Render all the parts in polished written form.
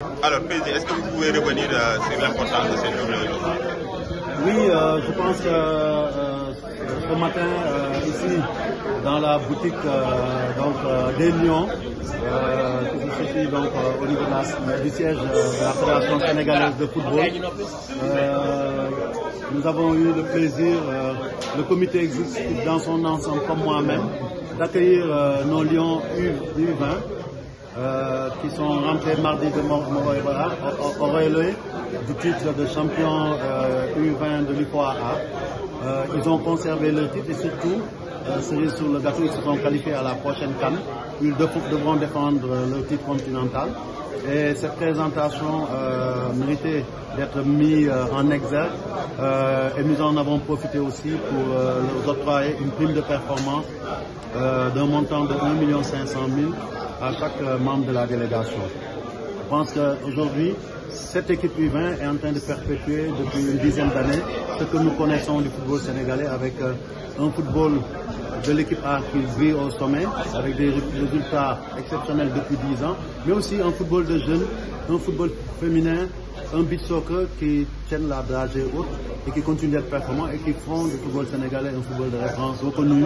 Alors, Président, est-ce que vous pouvez revenir sur l'importance de cette journée aujourd'hui? Oui, je pense que ce matin, ici, dans la boutique des Lions, qui se situe au niveau du siège de la Fédération sénégalaise de football, nous avons eu le plaisir, le comité exécutif dans son ensemble, comme moi-même, d'accueillir nos Lions U20. Qui sont rentrés mardi de Montréal du titre de champion U20 de l'UFOA. Ils ont conservé leur titre et surtout, cerise sur le gâteau, ils se sont qualifiés à la prochaine CAN. Ils devront défendre leur titre continental. Et cette présentation méritait d'être mise en exergue et nous en avons profité aussi pour leur octroyer une prime de performance d'un montant de 1 500 000 à chaque membre de la délégation. Je pense qu'aujourd'hui, cette équipe U20 est en train de perpétuer depuis une dizaine d'années ce que nous connaissons du football sénégalais avec un football de l'équipe A qui vit au sommet, avec des résultats exceptionnels depuis 10 ans, mais aussi un football de jeunes, un football féminin, un beach soccer qui tienne la dragée haute et qui continue d'être performant et qui font du football sénégalais un football de référence reconnu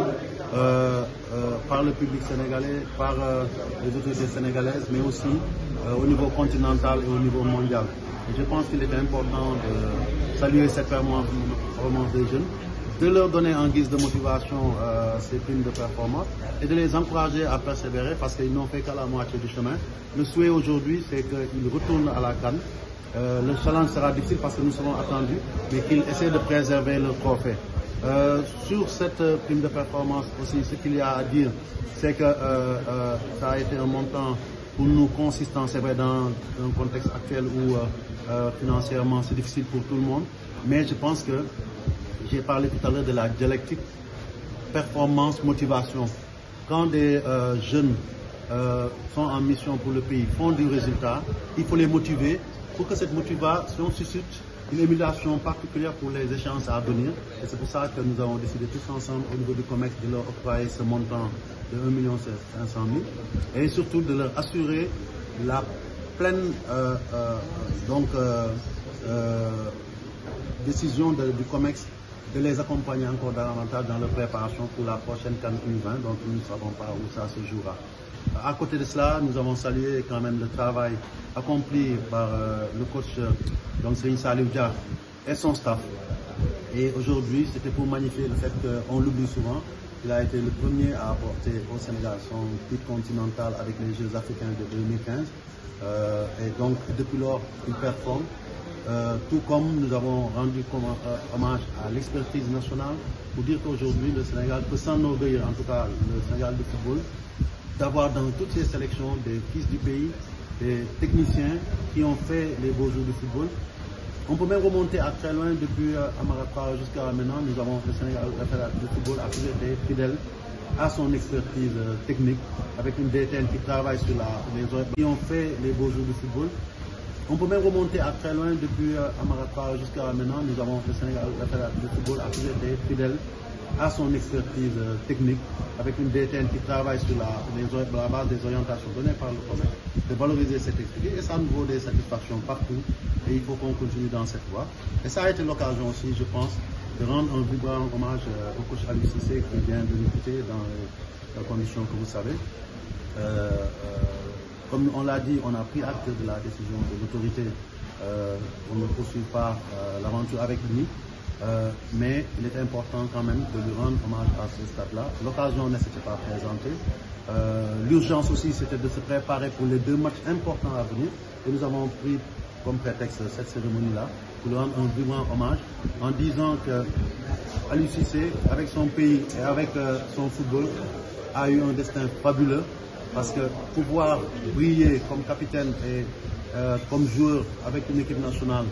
par le public sénégalais, par les autorités sénégalaises, mais aussi au niveau continental et au niveau mondial. Et je pense qu'il est important de saluer cette performance des jeunes, de leur donner en guise de motivation ces primes de performance et de les encourager à persévérer parce qu'ils n'ont fait qu'à la moitié du chemin. Le souhait aujourd'hui, c'est qu'ils retournent à la CAN. Le challenge sera difficile parce que nous serons attendus, mais qu'ils essaient de préserver leur trophée. Sur cette prime de performance aussi, ce qu'il y a à dire, c'est que ça a été un montant pour nous consistant, c'est vrai, dans un contexte actuel où financièrement c'est difficile pour tout le monde, mais je pense que j'ai parlé tout à l'heure de la dialectique performance, motivation. Quand des jeunes sont en mission pour le pays, font du résultat, il faut les motiver pour que cette motivation suscite une émulation particulière pour les échéances à venir. Et c'est pour ça que nous avons décidé tous ensemble au niveau du COMEX de leur octroyer ce montant de 1 500 000 et surtout de leur assurer la pleine décision du COMEX de les accompagner encore davantage dans leur préparation pour la prochaine CAN U20, donc nous ne savons pas où ça se jouera. À côté de cela, nous avons salué quand même le travail accompli par le coach Serigne Saliou Dia et son staff. Et aujourd'hui, c'était pour magnifier le fait qu'on l'oublie souvent. Il a été le premier à apporter au Sénégal son titre continental avec les Jeux africains de 2015. Et donc, depuis lors, il performe. Tout comme nous avons rendu hommage à l'expertise nationale pour dire qu'aujourd'hui, le Sénégal peut s'enorgueillir, en tout cas le Sénégal de football, d'avoir dans toutes ces sélections des fils du pays, des techniciens qui ont fait les beaux jours du football. On peut même remonter à très loin, depuis Amaratra jusqu'à maintenant, nous avons le Sénégal de football a toujours été fidèle à son expertise technique, avec une DTN qui travaille sur qui ont fait les beaux jours du football. On peut même remonter à très loin, depuis Amaratra jusqu'à maintenant, nous avons le Sénégal de football a toujours été fidèle à son expertise technique, avec une DTN qui travaille sur la base des orientations données par le COMEX, de valoriser cette expertise, et ça nous vaut des satisfactions partout, et il faut qu'on continue dans cette voie. Et ça a été l'occasion aussi, je pense, de rendre un vibrant hommage au coach Aliou Cissé qui vient de nous quitter dans les conditions que vous savez. Comme on l'a dit, on a pris acte de la décision de l'autorité, on ne poursuit pas l'aventure avec lui. Mais il est important quand même de lui rendre hommage à ce stade-là. L'occasion ne s'était pas présentée. L'urgence aussi, c'était de se préparer pour les 2 matchs importants à venir. Et nous avons pris comme prétexte cette cérémonie-là pour lui rendre un vibrant hommage en disant que Aliou Cissé, avec son pays et avec son football, a eu un destin fabuleux. Parce que pouvoir briller comme capitaine et comme joueur avec une équipe nationale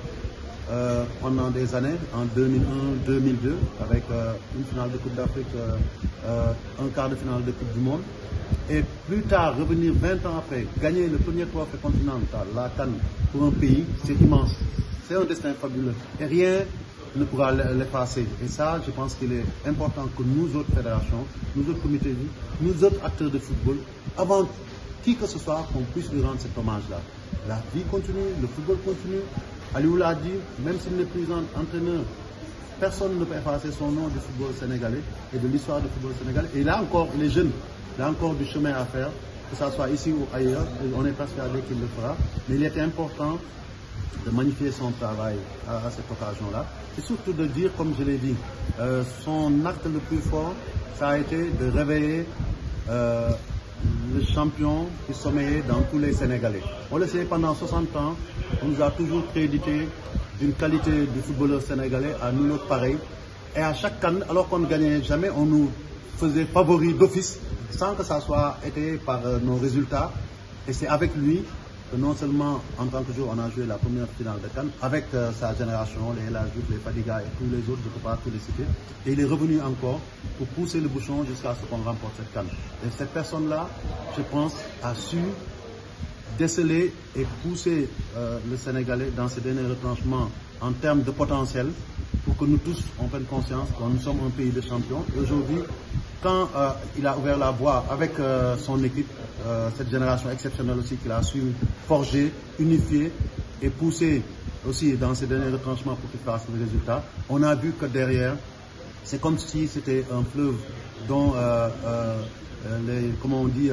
pendant des années, en 2001-2002, avec une finale de Coupe d'Afrique, un quart de finale de Coupe du Monde. Et plus tard, revenir 20 ans après, gagner le premier trophée continental, la CAN, pour un pays, c'est immense. C'est un destin fabuleux. Et rien ne pourra l'effacer. Et ça, je pense qu'il est important que nous autres fédérations, nous autres comités, nous autres acteurs de football, avant qui que ce soit, qu'on puisse lui rendre cet hommage-là. la vie continue, le football continue. Aliou l'a dit, même s'il n'est plus entraîneur, personne ne peut effacer son nom du football sénégalais et de l'histoire du football sénégalais. Et là encore, il est jeune, il a encore du chemin à faire, que ce soit ici ou ailleurs, on est persuadé qu'il le fera. Mais il était important de magnifier son travail à cette occasion-là. Et surtout de dire, comme je l'ai dit, son acte le plus fort, ça a été de réveiller le champion qui sommeillait dans tous les Sénégalais. On le sait, pendant 60 ans, on nous a toujours crédité d'une qualité du footballeur sénégalais à nous autres pareil. Et à chaque CAN, alors qu'on ne gagnait jamais, on nous faisait favoris d'office, sans que ça soit été par nos résultats. Et c'est avec lui que non seulement en tant que joueur, on a joué la première finale de CAN, avec sa génération, les El Hadji, les Fadiga et tous les autres, je ne peux pas tous les citer. Et il est revenu encore pour pousser le bouchon jusqu'à ce qu'on remporte cette CAN. Et cette personne-là, je pense, a su déceler et pousser le Sénégalais dans ses derniers retranchements en termes de potentiel pour que nous tous on prenne conscience que nous sommes un pays de champions. Et aujourd'hui, quand il a ouvert la voie avec son équipe, cette génération exceptionnelle aussi qu'il a su forger, unifier et pousser aussi dans ses derniers retranchements pour qu'il fasse le résultat, on a vu que derrière, c'est comme si c'était un fleuve dont comment on dit,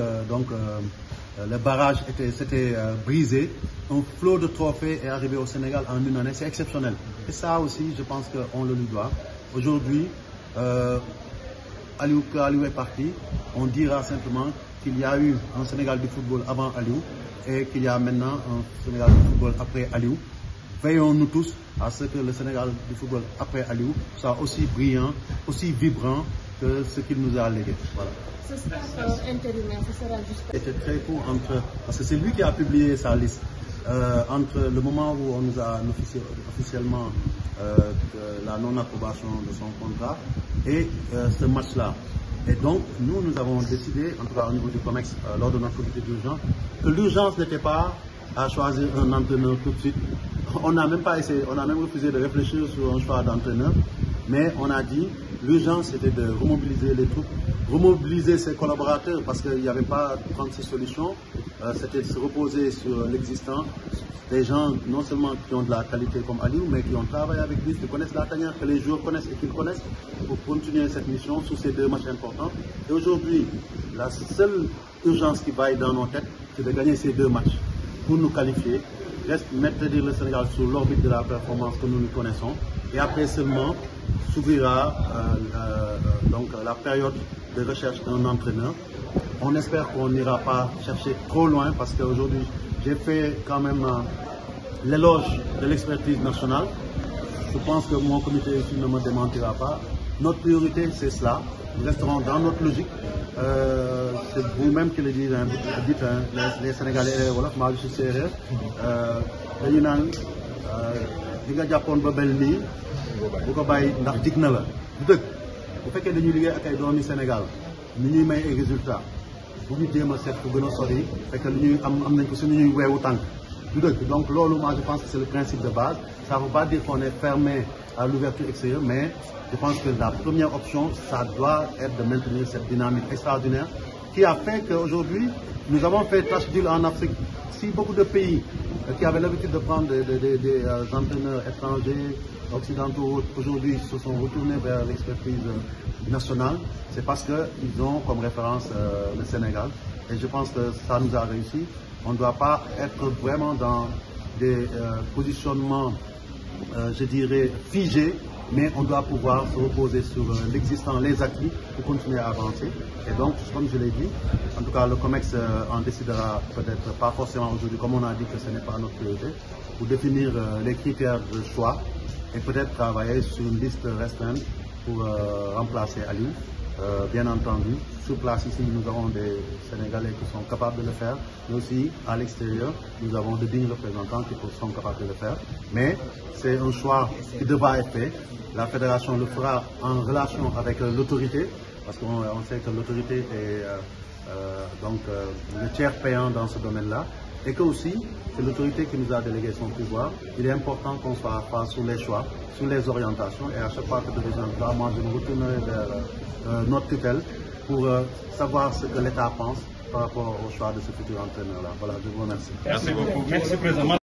le barrage s'était brisé. Un flot de trophées est arrivé au Sénégal en une année, c'est exceptionnel. Et ça aussi, je pense qu'on le lui doit. Aujourd'hui, Aliou est parti, on dira simplement qu'il y a eu un Sénégal du football avant Aliou et qu'il y a maintenant un Sénégal du football après Aliou. Veillons-nous tous à ce que le Sénégal du football après Aliou soit aussi brillant, aussi vibrant que ce qu'il nous a légué. Voilà. Ce staff intérimaire, ce sera juste... C'était très court parce que c'est lui qui a publié sa liste. Entre le moment où on nous a officiellement la non-approbation de son contrat et ce match-là. Et donc, nous avons décidé, en tout cas au niveau du COMEX, lors de notre comité d'urgence, que l'urgence n'était pas à choisir un entraîneur tout de suite. On n'a même pas essayé, on a même refusé de réfléchir sur un choix d'entraîneur, mais on a dit l'urgence c'était de remobiliser les troupes, remobiliser ses collaborateurs parce qu'il n'y avait pas 36 solutions, c'était de se reposer sur l'existant. Des gens non seulement qui ont de la qualité comme Aliou, mais qui ont travaillé avec lui, qui connaissent la tanière, que les joueurs connaissent et qu'ils connaissent pour continuer cette mission sur ces deux matchs importants. Et aujourd'hui, la seule urgence qui vaille dans nos têtes, c'est de gagner ces deux matchs pour nous qualifier, mettre le Sénégal sur l'orbite de la performance que nous connaissons. Et après seulement s'ouvrira donc la période de recherche d'un entraîneur. On espère qu'on n'ira pas chercher trop loin parce qu'aujourd'hui, j'ai fait quand même l'éloge de l'expertise nationale. Je pense que mon comité ici ne me démentira pas. Notre priorité, c'est cela. Nous resterons dans notre logique. C'est vous-même qui le dites, les Sénégalais et les Wolof, moi je suis sérieux. Dañu naan li nga jàppoon ba mel nii bu ko bàyyi ndax dig na la du dëgg bu fekkee dañuy liggéey ak ay doomi Sénégal ni ñuy may ay résultats bu ñu jéem a seet ku gën a sori fekk li ñuy am nañ ko suñu ñuy weewu tànk du dëgg donc loolu moi je pense que c'est le principe de base. Ça ne veut pas dire qu'on est fermé à l'ouverture extérieure, mais je pense que la première option, ça doit être de maintenir cette dynamique extraordinaire qui a fait qu'aujourd'hui, nous avons fait tâche d'huile en Afrique. Si beaucoup de pays qui avaient l'habitude de prendre des entraîneurs étrangers, occidentaux, aujourd'hui se sont retournés vers l'expertise nationale, c'est parce qu'ils ont comme référence le Sénégal. Et je pense que ça nous a réussi. On ne doit pas être vraiment dans des positionnements, je dirais, figés, mais on doit pouvoir se reposer sur l'existant, les acquis pour continuer à avancer. Et donc, comme je l'ai dit, en tout cas, le COMEX en décidera peut-être pas forcément aujourd'hui, comme on a dit que ce n'est pas notre priorité, pour définir les critères de choix et peut-être travailler sur une liste restreinte pour remplacer Aliou. Bien entendu, sur place ici, nous avons des Sénégalais qui sont capables de le faire, mais aussi à l'extérieur, nous avons de dignes représentants qui sont capables de le faire. Mais c'est un choix qui devra être fait. La fédération le fera en relation avec l'autorité, parce qu'on sait que l'autorité est donc le tiers payant dans ce domaine-là, et que aussi, c'est l'autorité qui nous a délégué son pouvoir. Il est important qu'on soit face sur les choix, sur les orientations, et à chaque fois que de besoin, moi je me retournerai vers notre tutelle pour savoir ce que l'État pense par rapport au choix de ce futur entraîneur-là. Voilà, je vous remercie. Merci beaucoup. Merci, Président.